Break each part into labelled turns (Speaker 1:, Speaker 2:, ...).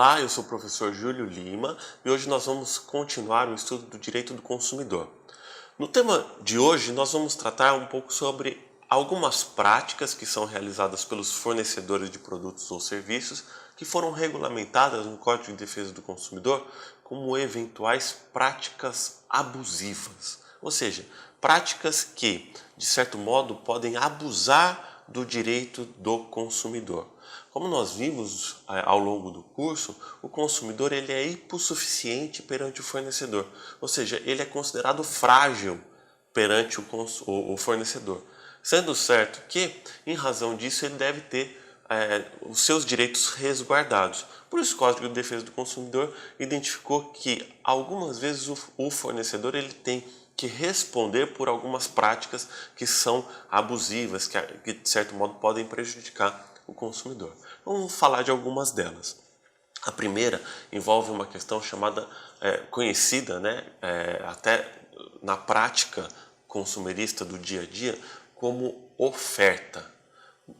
Speaker 1: Olá, eu sou o professor Júlio Lima e hoje nós vamos continuar o estudo do direito do consumidor. No tema de hoje nós vamos tratar um pouco sobre algumas práticas que são realizadas pelos fornecedores de produtos ou serviços que foram regulamentadas no Código de Defesa do Consumidor como eventuais práticas abusivas, ou seja, práticas que, de certo modo, podem abusar do direito do consumidor. Como nós vimos ao longo do curso, o consumidor ele é hipossuficiente perante o fornecedor, ou seja, ele é considerado frágil perante o fornecedor. Sendo certo que, em razão disso, ele deve ter os seus direitos resguardados. Por isso, o Código de Defesa do Consumidor identificou que, algumas vezes, o fornecedor ele tem que responder por algumas práticas que são abusivas, que de certo modo podem prejudicar o consumidor. Vamos falar de algumas delas. A primeira envolve uma questão chamada, conhecida, até na prática consumerista do dia a dia, como oferta.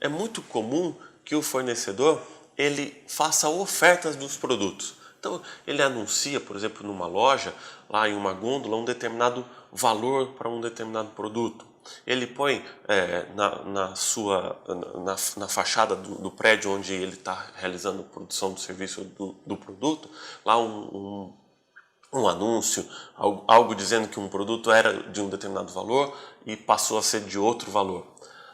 Speaker 1: É muito comum que o fornecedor ele faça ofertas dos produtos. Então, ele anuncia, por exemplo, numa loja, lá em uma gôndola, um determinado valor para um determinado produto. Ele põe na fachada do prédio onde ele está realizando a produção do serviço do produto, lá um anúncio, algo dizendo que um produto era de um determinado valor e passou a ser de outro valor.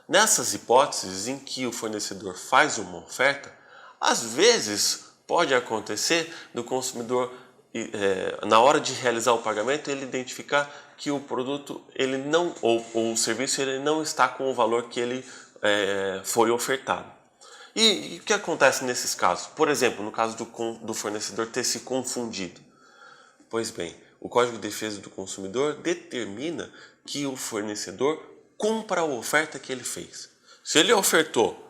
Speaker 1: Nessas hipóteses em que o fornecedor faz uma oferta, às vezes pode acontecer do consumidor, na hora de realizar o pagamento, ele identificar que o produto ele não, ou o serviço ele não está com o valor que ele foi ofertado. E o que acontece nesses casos? Por exemplo, no caso do fornecedor ter se confundido. Pois bem, o Código de Defesa do Consumidor determina que o fornecedor cumpra a oferta que ele fez. Se ele ofertou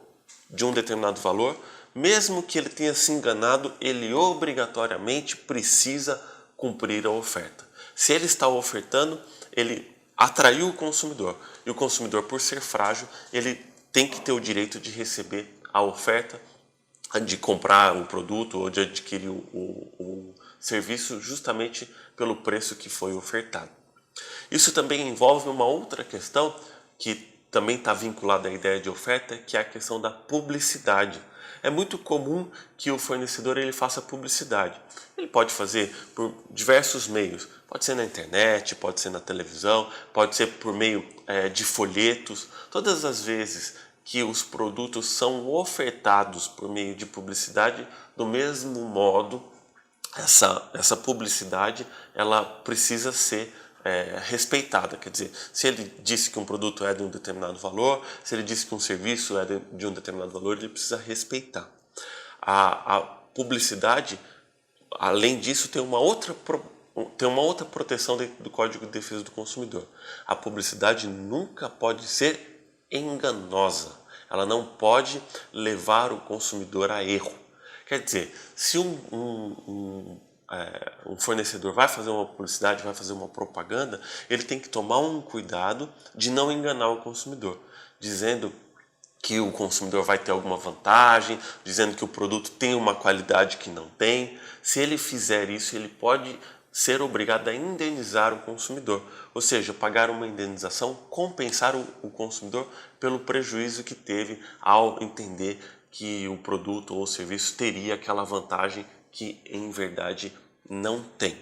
Speaker 1: de um determinado valor, mesmo que ele tenha se enganado, ele obrigatoriamente precisa cumprir a oferta. Se ele está ofertando, ele atraiu o consumidor. E o consumidor, por ser frágil, ele tem que ter o direito de receber a oferta, de comprar um produto ou de adquirir o serviço justamente pelo preço que foi ofertado. Isso também envolve uma outra questão que também está vinculada à ideia de oferta, que é a questão da publicidade. É muito comum que o fornecedor ele faça publicidade. Ele pode fazer por diversos meios. Pode ser na internet, pode ser na televisão, pode ser por meio de folhetos. Todas as vezes que os produtos são ofertados por meio de publicidade, do mesmo modo, essa publicidade ela precisa ser respeitada. Quer dizer, se ele disse que um produto é de um determinado valor, se ele disse que um serviço é de um determinado valor, ele precisa respeitar. A publicidade, além disso, tem uma outra proteção dentro do Código de Defesa do Consumidor. A publicidade nunca pode ser enganosa. Ela não pode levar o consumidor a erro. Quer dizer, se um fornecedor vai fazer uma publicidade, vai fazer uma propaganda, ele tem que tomar um cuidado de não enganar o consumidor, dizendo que o consumidor vai ter alguma vantagem, dizendo que o produto tem uma qualidade que não tem. Se ele fizer isso, ele pode ser obrigado a indenizar o consumidor, ou seja, pagar uma indenização, compensar o consumidor pelo prejuízo que teve ao entender que o produto ou o serviço teria aquela vantagem que, em verdade, não tem.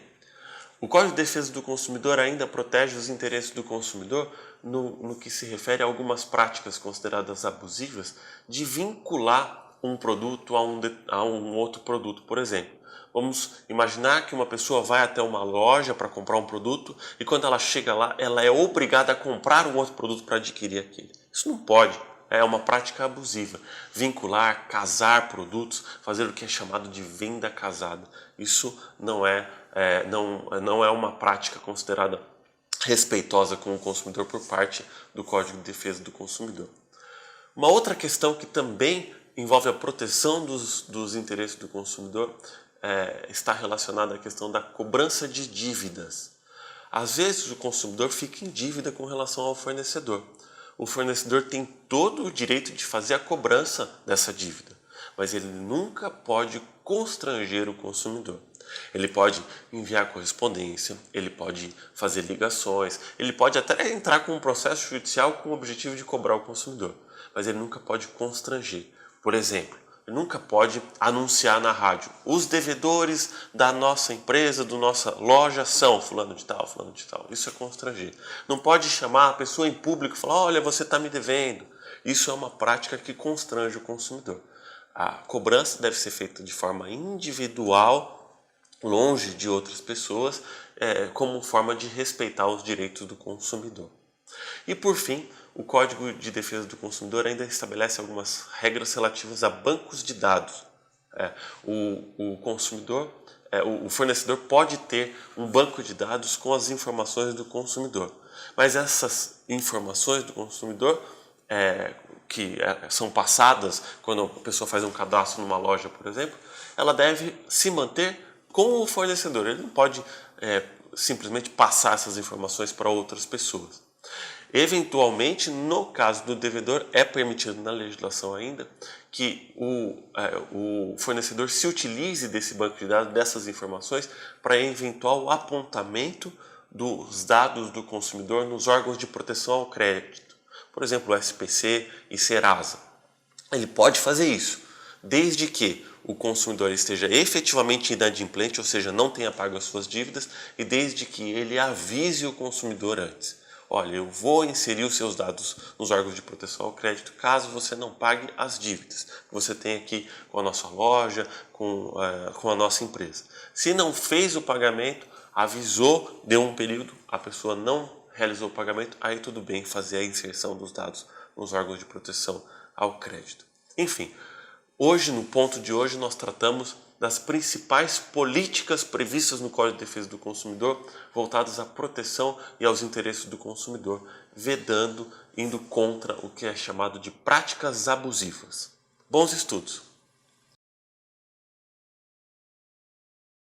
Speaker 1: O Código de Defesa do Consumidor ainda protege os interesses do consumidor no que se refere a algumas práticas consideradas abusivas de vincular um produto a um outro produto. Por exemplo, vamos imaginar que uma pessoa vai até uma loja para comprar um produto e quando ela chega lá, ela é obrigada a comprar um outro produto para adquirir aquele. Isso não pode. É uma prática abusiva. Vincular, casar produtos, fazer o que é chamado de venda casada. Isso não é uma prática considerada respeitosa com o consumidor por parte do Código de Defesa do Consumidor. Uma outra questão que também envolve a proteção dos interesses do consumidor está relacionada à questão da cobrança de dívidas. Às vezes o consumidor fica em dívida com relação ao fornecedor. O fornecedor tem todo o direito de fazer a cobrança dessa dívida. mas ele nunca pode constranger o consumidor. Ele pode enviar correspondência, ele pode fazer ligações, ele pode até entrar com um processo judicial com o objetivo de cobrar o consumidor, mas ele nunca pode constranger. Por exemplo, ele nunca pode anunciar na rádio: os devedores da nossa empresa, da nossa loja são fulano de tal, fulano de tal. Isso é constranger. Não pode chamar a pessoa em público e falar: olha, você está me devendo. Isso é uma prática que constrange o consumidor. A cobrança deve ser feita de forma individual, longe de outras pessoas, como forma de respeitar os direitos do consumidor. E por fim, o Código de Defesa do Consumidor ainda estabelece algumas regras relativas a bancos de dados. O consumidor, o fornecedor pode ter um banco de dados com as informações do consumidor, mas essas informações do consumidor que são passadas quando a pessoa faz um cadastro numa loja, por exemplo, ela deve se manter com o fornecedor. Ele não pode simplesmente passar essas informações para outras pessoas. Eventualmente, no caso do devedor, é permitido na legislação ainda que o fornecedor se utilize desse banco de dados, dessas informações, para eventual apontamento dos dados do consumidor nos órgãos de proteção ao crédito, por exemplo, o SPC e Serasa. Ele pode fazer isso, desde que o consumidor esteja efetivamente inadimplente, ou seja, não tenha pago as suas dívidas, e desde que ele avise o consumidor antes. Olha, eu vou inserir os seus dados nos órgãos de proteção ao crédito caso você não pague as dívidas que você tem aqui com a nossa loja, com a nossa empresa. Se não fez o pagamento, avisou, deu um período, a pessoa não realizou o pagamento, aí tudo bem fazer a inserção dos dados nos órgãos de proteção ao crédito. Enfim, hoje, no ponto de hoje, nós tratamos das principais políticas previstas no Código de Defesa do Consumidor voltadas à proteção e aos interesses do consumidor, indo contra o que é chamado de práticas abusivas. Bons estudos!